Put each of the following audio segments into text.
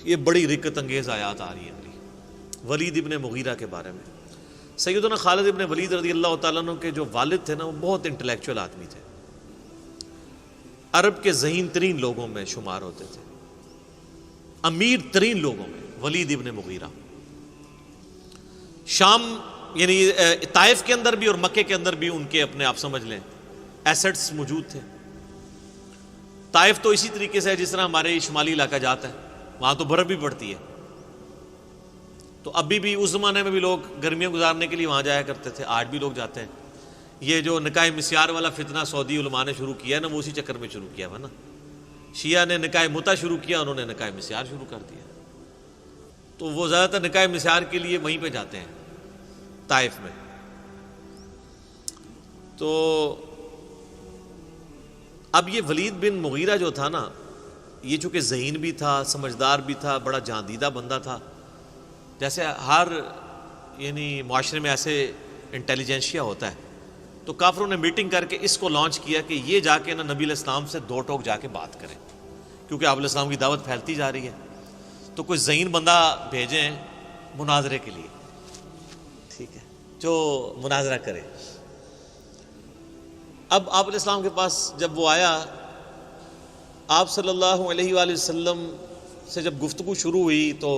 یہ بڑی رکت انگیز آیات آ رہی ہیں ولید ابن مغیرہ کے بارے میں۔ سیدنا خالد ابن ولید رضی اللہ تعالیٰ عنہ کے جو والد تھے نا، وہ بہت انٹلیکچوئل آدمی تھے، عرب کے ذہین ترین لوگوں میں شمار ہوتے تھے، امیر ترین لوگوں میں ولید ابن مغیرہ۔ شام یعنی طائف کے اندر بھی اور مکے کے اندر بھی ان کے اپنے آپ سمجھ لیں ایسٹس موجود تھے۔ طائف تو اسی طریقے سے ہے جس طرح ہمارے شمالی علاقہ جاتا ہے، وہاں تو برف بھی پڑتی ہے، تو ابھی بھی اس زمانے میں بھی لوگ گرمیاں گزارنے کے لیے وہاں جایا کرتے تھے، آج بھی لوگ جاتے ہیں۔ یہ جو نکاح مسیار والا فتنہ سعودی علماء نے شروع کیا ہے نا، وہ اسی چکر میں شروع کیا ہوا نا۔ شیعہ نے نکاح متع شروع کیا، انہوں نے نکاح مسیار شروع کر دیا، تو وہ زیادہ تر نکاح مسیار کے لیے وہیں پہ جاتے ہیں طائف میں۔ تو اب یہ ولید بن مغیرہ جو تھا نا، یہ چونکہ ذہین بھی تھا، سمجھدار بھی تھا، بڑا جاندیدہ بندہ تھا، جیسے ہر یعنی معاشرے میں ایسے انٹیلیجنشیا ہوتا ہے، تو کافروں نے میٹنگ کر کے اس کو لانچ کیا کہ یہ جا کے نا نبی علیہ السلام سے دو ٹوک جا کے بات کریں، کیونکہ آپ علیہ السلام کی دعوت پھیلتی جا رہی ہے، تو کوئی ذہین بندہ بھیجیں مناظرے کے لیے، ٹھیک ہے، جو مناظرہ کرے۔ اب آپ علیہ السلام کے پاس جب وہ آیا، آپ صلی اللہ علیہ وآلہ وسلم سے جب گفتگو شروع ہوئی تو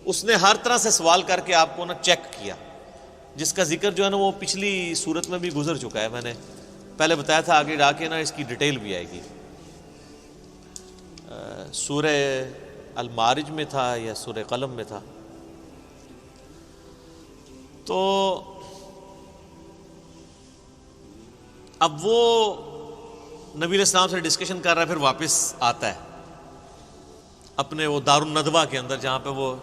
اس نے ہر طرح سے سوال کر کے آپ کو نا چیک کیا، جس کا ذکر جو ہے نا وہ پچھلی صورت میں بھی گزر چکا ہے، میں نے پہلے بتایا تھا، آگے جا کے نا اس کی ڈیٹیل بھی آئے گی۔ سورہ المعارج میں تھا یا سورہ قلم میں تھا، تو اب وہ نبی علیہ السلام سے ڈسکشن کر رہا ہے، پھر واپس آتا ہے اپنے وہ دار الندوہ کے اندر جہاں پہ وہ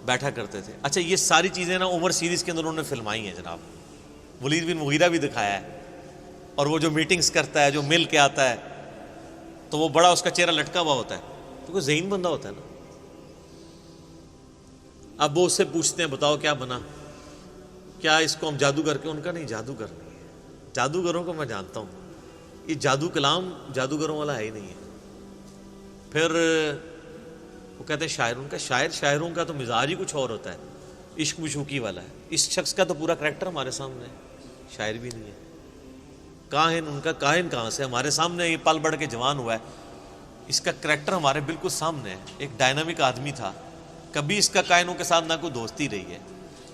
بیٹھا کرتے تھے۔ اچھا، یہ ساری چیزیں نا عمر سیریز کے اندر انہوں نے فلمائی ہیں جناب، ولید بن مغیرہ بھی دکھایا ہے، اور وہ جو میٹنگز کرتا ہے، جو مل کے آتا ہے، تو وہ بڑا اس کا چہرہ لٹکا ہوا ہوتا ہے، تو کوئی ذہین بندہ ہوتا ہے نا۔ اب وہ اس سے پوچھتے ہیں بتاؤ کیا بنا، کیا اس کو ہم جادوگر کے، ان کا نہیں، جادوگر نہیں ہے، جادوگروں کو میں جانتا ہوں، یہ جادو کلام جادوگروں والا ہے ہی نہیں ہے۔ پھر وہ کہتے ہیں شاعر، ان کا شاعروں کا تو مزاج ہی کچھ اور ہوتا ہے، عشق مشوقی والا ہے، اس شخص کا تو پورا کریکٹر ہمارے سامنے ہے، شاعر بھی نہیں ہے، کاہن، ان کا کاہن کہاں سے، ہمارے سامنے یہ پل بڑھ کے جوان ہوا ہے، اس کا کریکٹر ہمارے بالکل سامنے ہے، ایک ڈائنامک آدمی تھا، کبھی اس کا کائنوں کے ساتھ نہ کوئی دوستی رہی ہے،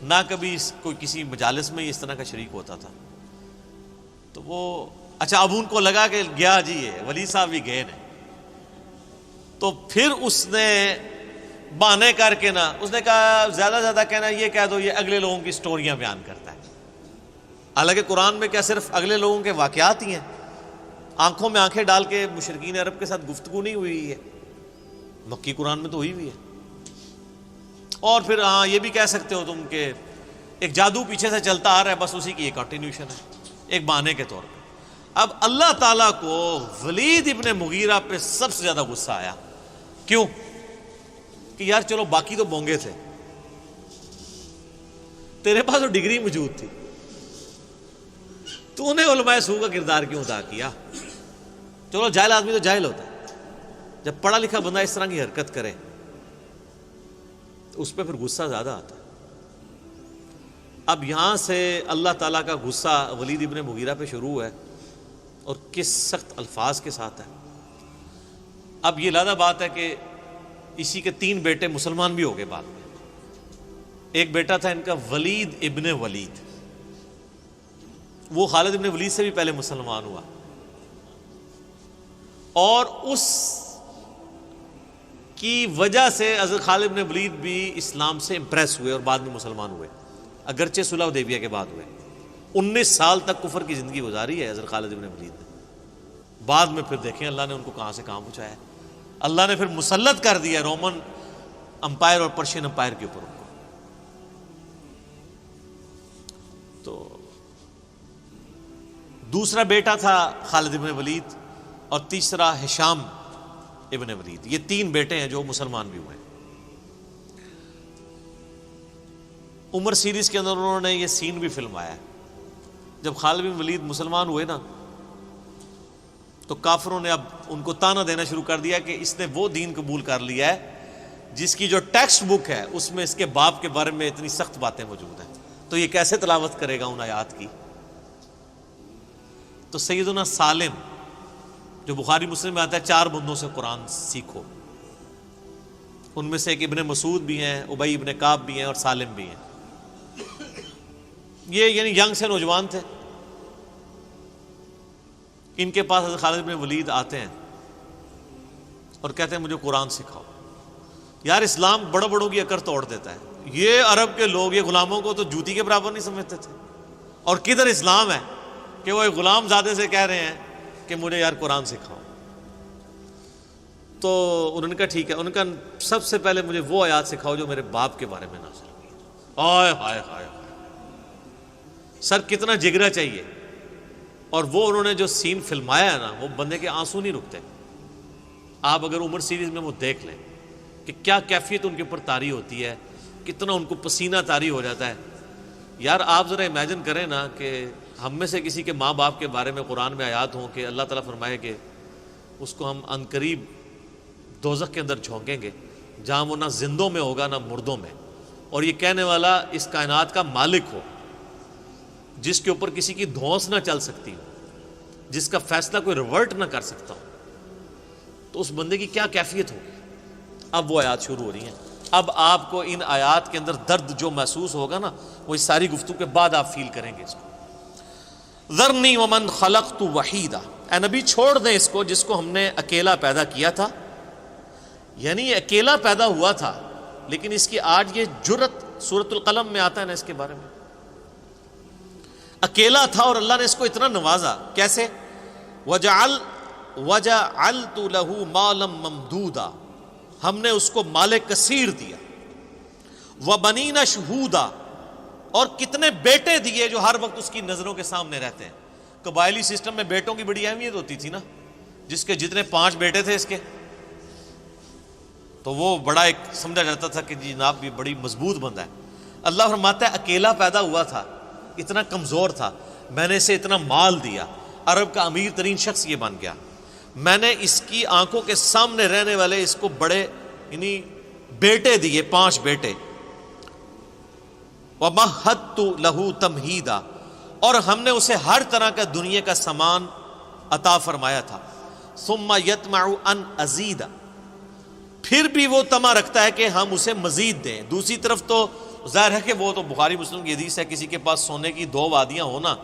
نہ کبھی اس کوئی کسی مجالس میں اس طرح کا شریک ہوتا تھا۔ تو وہ اچھا، اب ان کو لگا کہ گیا جی یہ ولی صاحب بھی گئے نے، تو پھر اس نے بہانے کر کے نا، اس نے کہا زیادہ سے زیادہ کہنا یہ کہہ دو یہ اگلے لوگوں کی سٹوریاں بیان کرتا ہے، حالانکہ قرآن میں کیا صرف اگلے لوگوں کے واقعات ہی ہیں، آنکھوں میں آنکھیں ڈال کے مشرکین عرب کے ساتھ گفتگو نہیں ہوئی ہے، مکی قرآن میں تو ہوئی ہوئی ہے۔ اور پھر ہاں یہ بھی کہہ سکتے ہو تم کہ ایک جادو پیچھے سے چلتا آ رہا ہے، بس اسی کی ایک کنٹینیوشن ہے، ایک بہانے کے طور پہ۔ اب اللہ تعالیٰ کو ولید ابن مغیرہ پہ سب سے زیادہ غصہ آیا، کیوں؟ کہ یار چلو باقی تو بونگے تھے، تیرے پاس تو ڈگری موجود تھی، تو نے علماء سو کا کردار کیوں ادا کیا؟ چلو جاہل آدمی تو جاہل ہوتا ہے، جب پڑھا لکھا بندہ اس طرح کی حرکت کرے تو اس پہ پھر غصہ زیادہ آتا ہے۔ اب یہاں سے اللہ تعالیٰ کا غصہ ولید ابن مغیرہ پہ شروع ہے، اور کس سخت الفاظ کے ساتھ ہے۔ اب یہ لادہ بات ہے کہ اسی کے 3 بیٹے مسلمان بھی ہو گئے بعد میں۔ ایک بیٹا تھا ان کا ولید ابن ولید، وہ خالد ابن ولید سے بھی پہلے مسلمان ہوا، اور اس کی وجہ سے حضرت خالد ابن ولید بھی اسلام سے امپریس ہوئے اور بعد میں مسلمان ہوئے، اگرچہ صلح حدیبیہ کے بعد ہوئے۔ 19 سال تک کفر کی زندگی گزاری ہے حضرت خالد ابن ولید نے، بعد میں پھر دیکھیں اللہ نے ان کو کہاں سے کہاں پہنچایا ہے، اللہ نے پھر مسلط کر دیا رومن امپائر اور پرشین امپائر کے اوپر ان کو۔ تو دوسرا بیٹا تھا خالد ابن ولید، اور تیسرا ہشام ابن ولید، یہ 3 بیٹے ہیں جو مسلمان بھی ہوئے۔ عمر سیریز کے اندر انہوں نے یہ سین بھی فلمایا ہے، جب خالد بن ولید مسلمان ہوئے نا تو کافروں نے اب ان کو تانا دینا شروع کر دیا کہ اس نے وہ دین قبول کر لیا ہے جس کی جو ٹیکسٹ بک ہے اس میں اس کے باپ کے بارے میں اتنی سخت باتیں موجود ہیں، تو یہ کیسے تلاوت کرے گا ان آیات کی؟ تو سیدنا سالم جو بخاری مسلم میں آتا ہے 4 بندوں سے قرآن سیکھو، ان میں سے ایک ابن مسعود بھی ہیں، ابی ابن کعب بھی ہیں اور سالم بھی ہیں۔ یہ یعنی ینگ سے نوجوان تھے، ان کے پاس حضرت خالد بن ولید آتے ہیں اور کہتے ہیں مجھے قرآن سکھاؤ۔ یار اسلام بڑوں بڑوں کی اکڑ توڑ دیتا ہے، یہ عرب کے لوگ یہ غلاموں کو تو جوتی کے برابر نہیں سمجھتے تھے، اور کدھر اسلام ہے کہ وہ ایک غلام زادے سے کہہ رہے ہیں کہ مجھے یار قرآن سکھاؤ۔ تو انہوں نے کہا ٹھیک ہے، ان کا سب سے پہلے مجھے وہ آیات سکھاؤ جو میرے باپ کے بارے میں نازل ہوئی۔ ہائے ہائے ہائے، سر کتنا جگرا چاہیے، اور وہ انہوں نے جو سین فلمایا ہے نا، وہ بندے کے آنسو نہیں رکتے۔ آپ اگر عمر سیریز میں وہ دیکھ لیں کہ کیا کیفیت ان کے اوپر طاری ہوتی ہے، کتنا ان کو پسینہ طاری ہو جاتا ہے۔ یار آپ ذرا امیجن کریں نا کہ ہم میں سے کسی کے ماں باپ کے بارے میں قرآن میں آیات ہوں کہ اللہ تعالیٰ فرمائے کہ اس کو ہم عنقریب دوزخ کے اندر جھونکیں گے جہاں وہ نہ زندوں میں ہوگا نہ مردوں میں، اور یہ کہنے والا اس کائنات کا مالک ہو جس کے اوپر کسی کی دھونس نہ چل سکتی ہو، جس کا فیصلہ کوئی ریورٹ نہ کر سکتا ہو، تو اس بندے کی کیا کیفیت ہوگی۔ اب وہ آیات شروع ہو رہی ہیں، اب آپ کو ان آیات کے اندر درد جو محسوس ہوگا نا، وہ اس ساری گفتگو کے بعد آپ فیل کریں گے اس کو۔ ذرنی ومن خلقت وحیدا، اے نبی چھوڑ دیں اس کو جس کو ہم نے اکیلا پیدا کیا تھا، یعنی یہ اکیلا پیدا ہوا تھا، لیکن اس کی آج یہ جرت سورۃ القلم میں آتا ہے نا اس کے بارے میں، اکیلا تھا اور اللہ نے اس کو اتنا نوازا۔ کیسے؟ وجعلت له مالا ممدودا، ہم نے اس کو مال کثیر دیا، وبنین شہودا، اور کتنے بیٹے دیے جو ہر وقت اس کی نظروں کے سامنے رہتے ہیں۔ قبائلی سسٹم میں بیٹوں کی بڑی اہمیت ہوتی تھی نا، جس کے جتنے 5 بیٹے تھے اس کے، تو وہ بڑا ایک سمجھا جاتا تھا کہ جناب یہ بڑی مضبوط بندہ ہے۔ اللہ فرماتا ہے اکیلا پیدا ہوا تھا، اتنا کمزور تھا، میں نے اسے اتنا مال دیا، عرب کا امیر ترین شخص یہ بن گیا، میں نے اس کی آنکھوں کے سامنے رہنے والے اس کو بڑے یعنی بیٹے دیے، 5 بیٹے۔ وَمَهَّدتُّ لَهُ تَمْهِيدًا، اور ہم نے اسے ہر طرح کا دنیا کا سامان عطا فرمایا تھا۔ ثُمَّ يَطْمَعُ أَنْ أَزِيدَ، پھر بھی وہ طمع رکھتا ہے کہ ہم اسے مزید دیں۔ دوسری طرف تو ظاہر ہے کہ وہ تو بخاری مسلم کی حدیث ہے، کسی کے پاس سونے کی 2 وادیاں ہونا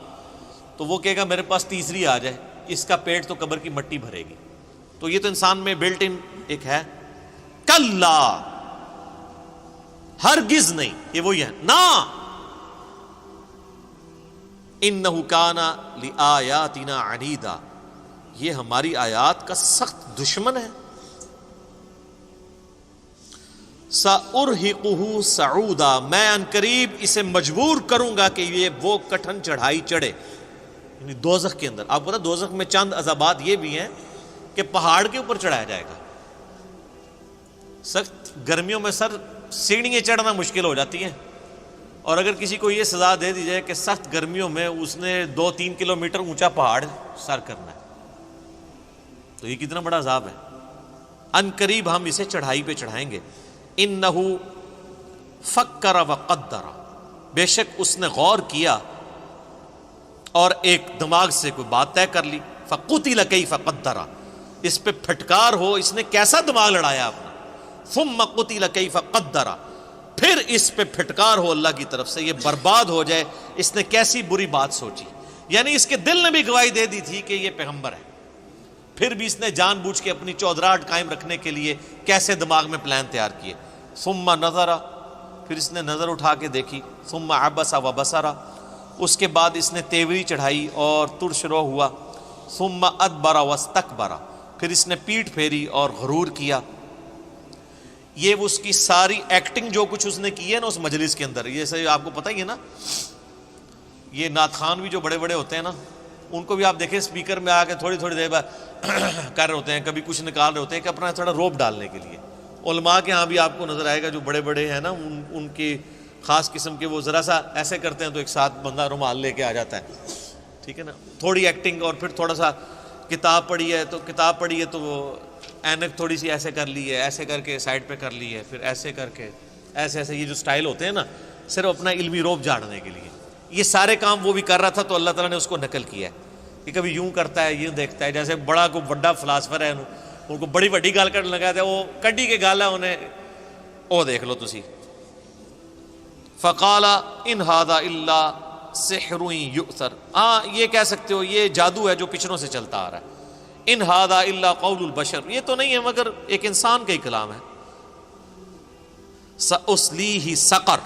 تو وہ کہے گا میرے پاس تیسری آ جائے، اس کا پیٹ تو قبر کی مٹی بھرے گی۔ تو یہ تو انسان میں بلٹ ان ایک ہے۔ کلا، ہرگز نہیں، یہ وہی ہے نا، انہ کان لآیاتنا عنیدا، یہ ہماری آیات کا سخت دشمن ہے۔ سأرہقہ صعودا، میں عنقریب اسے مجبور کروں گا کہ یہ وہ کٹھن چڑھائی چڑھے، یعنی دوزخ کے اندر۔ آپ کو پتا دوزخ میں چند عذابات یہ بھی ہیں کہ پہاڑ کے اوپر چڑھایا جائے گا۔ سخت گرمیوں میں سر سیڑھیاں چڑھنا مشکل ہو جاتی ہیں، اور اگر کسی کو یہ سزا دے دی جائے کہ سخت گرمیوں میں اس نے 2-3 کلومیٹر اونچا پہاڑ سر کرنا ہے، تو یہ کتنا بڑا عذاب ہے۔ عنقریب ہم اسے چڑھائی پہ چڑھائیں گے۔ انہ فکر وقدر، بے شک اس نے غور کیا اور ایک دماغ سے کوئی بات طے کر لی۔ فقتل کیف قدر، اس پہ پھٹکار ہو اس نے کیسا دماغ لڑایا اپنا۔ ثم قتل کیف قدر، پھر اس پہ پھٹکار ہو اللہ کی طرف سے، یہ برباد ہو جائے، اس نے کیسی بری بات سوچی۔ یعنی اس کے دل نے بھی گواہی دے دی تھی کہ یہ پیغمبر ہے، پھر بھی اس نے جان بوجھ کے اپنی چودراہٹ قائم رکھنے کے لیے کیسے دماغ میں پلان تیار کیے۔ ثم نظر، پھر اس نے نظر اٹھا کے دیکھی۔ ثم عبس وبصر، اس کے بعد اس نے تیوری چڑھائی اور ترش رو ہوا۔ ثم ادبر واستکبر، پھر اس نے پیٹھ پھیری اور غرور کیا۔ یہ اس کی ساری ایکٹنگ جو کچھ اس نے کی ہے نا اس مجلس کے اندر، یہ سے آپ کو پتہ ہی ہے نا، یہ نعت خوان بھی جو بڑے بڑے ہوتے ہیں نا، ان کو بھی آپ دیکھیں اسپیکر میں آ کے تھوڑی تھوڑی دیر بعد کر رہے ہوتے ہیں، کبھی کچھ نکال رہے ہوتے ہیں کہ اپنا تھوڑا روب ڈالنے کے لیے۔ علماء کے ہاں بھی آپ کو نظر آئے گا جو بڑے بڑے ہیں نا، ان کی خاص قسم کے وہ ذرا سا ایسے کرتے ہیں تو ایک ساتھ بندہ رومال لے کے آ جاتا ہے، ٹھیک ہے نا، تھوڑی ایکٹنگ اور پھر تھوڑا سا کتاب پڑھی ہے تو وہ اینک تھوڑی سی ایسے کر لی ہے، ایسے کر کے سائڈ پہ کر لی ہے، پھر ایسے کر کے ایسے یہ جو سٹائل ہوتے ہیں نا صرف اپنا علمی روب جھاڑنے کے لیے، یہ سارے کام وہ بھی کر رہا تھا تو اللہ تعالیٰ نے اس کو نقل کیا ہے کہ کبھی یوں کرتا ہے، یوں دیکھتا ہے، جیسے بڑا فلاسفر ہے ان کو بڑی وڈی گال کر لگا ہے، وہ کڈی کے گال ہے انہیں وہ دیکھ لو تسی۔ فقال ان ھذا الا سحر یؤثر، ہاں یہ کہہ سکتے ہو یہ جادو ہے جو پچھڑوں سے چلتا آ رہا ہے، ان ھذا الا قول البشر، یہ تو نہیں ہے مگر ایک انسان کا ہی کلام ہے۔ سأصلیہ سقر،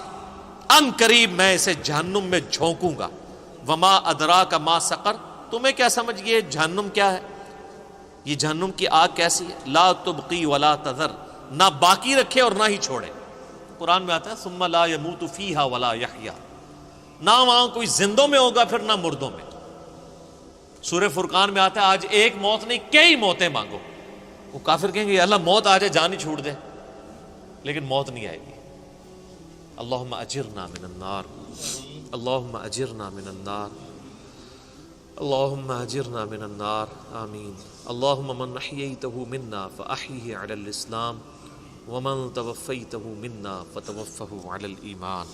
ان قریب میں اسے جہنم میں جھونکوں گا۔ وما ادراک ما سقر، تمہیں کیا سمجھ یہ جہنم کیا ہے، یہ جہنم کی آگ کیسی ہے۔ لا تبقی ولا تذر، نہ باقی رکھے اور نہ ہی چھوڑے۔ قرآن میں آتا ہے ثم لا يموت فیہا ولا یحیا، نہ وہاں کوئی زندوں میں ہوگا پھر نہ مردوں میں۔ سورہ فرقان میں آتا ہے آج ایک موت نہیں کئی موتیں مانگو۔ وہ کافر کہیں گے اللہ موت آ جائے جان ہی چھوڑ دے، لیکن موت نہیں آئے گی۔ اللہم اجرنا من النار، اللہم اجرنا من النار، اللہم اجرنا من النار، آمین۔ اللہم من احییتہ منا فاحیہ علی الاسلام ومن توفیتہ منا فتوفہ علی الایمان۔